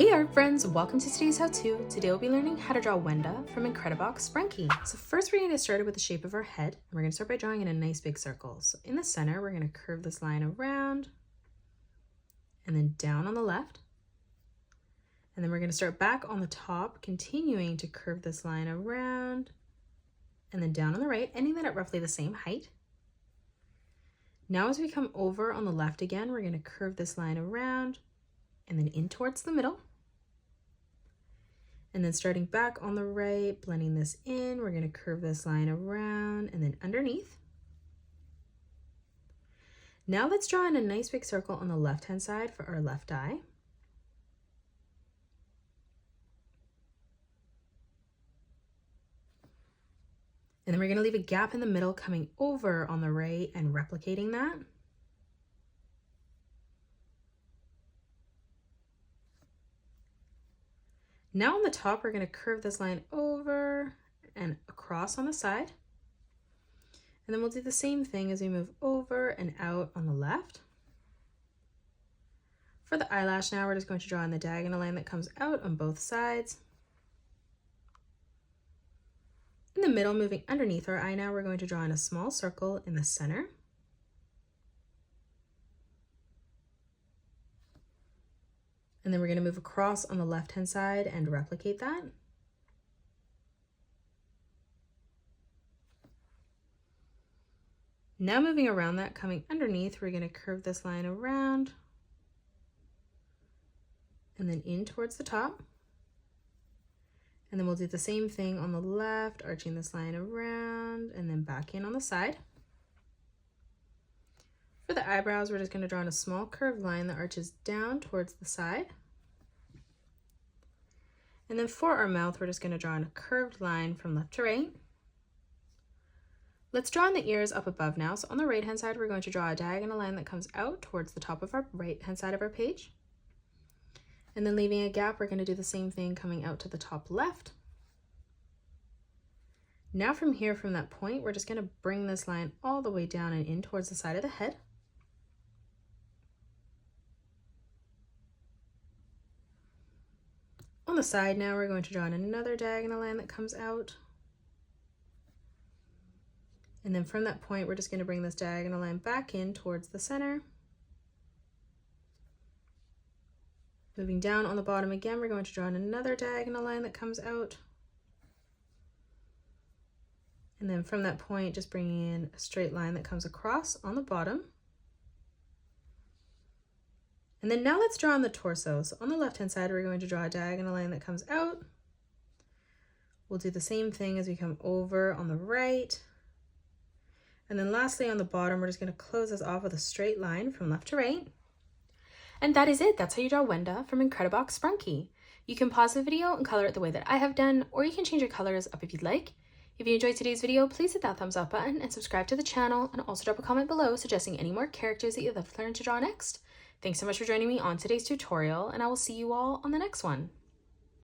Hey art friends, welcome to today's how-to. Today we'll be learning how to draw Wenda from Incredibox Sprunki. So first we're going to get started with the shape of her head, and we're going to start by drawing in a nice big circle. So in the center, we're going to curve this line around and then down on the left. And then we're going to start back on the top, continuing to curve this line around and then down on the right, ending that at roughly the same height. Now as we come over on the left again, we're going to curve this line around and then in towards the middle. And then starting back on the right, blending this in, we're going to curve this line around and then underneath. Now let's draw in a nice big circle on the left-hand side for our left eye. And then we're going to leave a gap in the middle coming over on the right and replicating that. Now on the top, we're going to curve this line over and across on the side. And then we'll do the same thing as we move over and out on the left. For the eyelash now, we're just going to draw in the diagonal line that comes out on both sides. In the middle, moving underneath our eye now, we're going to draw in a small circle in the center. And then we're going to move across on the left-hand side and replicate that. Now moving around that, coming underneath, we're going to curve this line around and then in towards the top. And then we'll do the same thing on the left, arching this line around and then back in on the side. For the eyebrows, we're just going to draw in a small curved line that arches down towards the side. And then for our mouth, we're just going to draw in a curved line from left to right. Let's draw in the ears up above now. So on the right-hand side, we're going to draw a diagonal line that comes out towards the top of our right-hand side of our page. And then leaving a gap, we're going to do the same thing coming out to the top left. Now from here, from that point, we're just going to bring this line all the way down and in towards the side of the head. On the side now, we're going to draw in another diagonal line that comes out. And then from that point, we're just going to bring this diagonal line back in towards the center. Moving down on the bottom again, we're going to draw in another diagonal line that comes out. And then from that point, just bringing in a straight line that comes across on the bottom. And then now let's draw on the torso. So on the left-hand side, we're going to draw a diagonal line that comes out. We'll do the same thing as we come over on the right. And then lastly, on the bottom, we're just going to close this off with a straight line from left to right. And that is it. That's how you draw Wenda from Incredibox Sprunki. You can pause the video and color it the way that I have done, or you can change your colors up if you'd like. If you enjoyed today's video, please hit that thumbs up button and subscribe to the channel, and also drop a comment below suggesting any more characters that you'd love to learn to draw next. Thanks so much for joining me on today's tutorial, and I will see you all on the next one.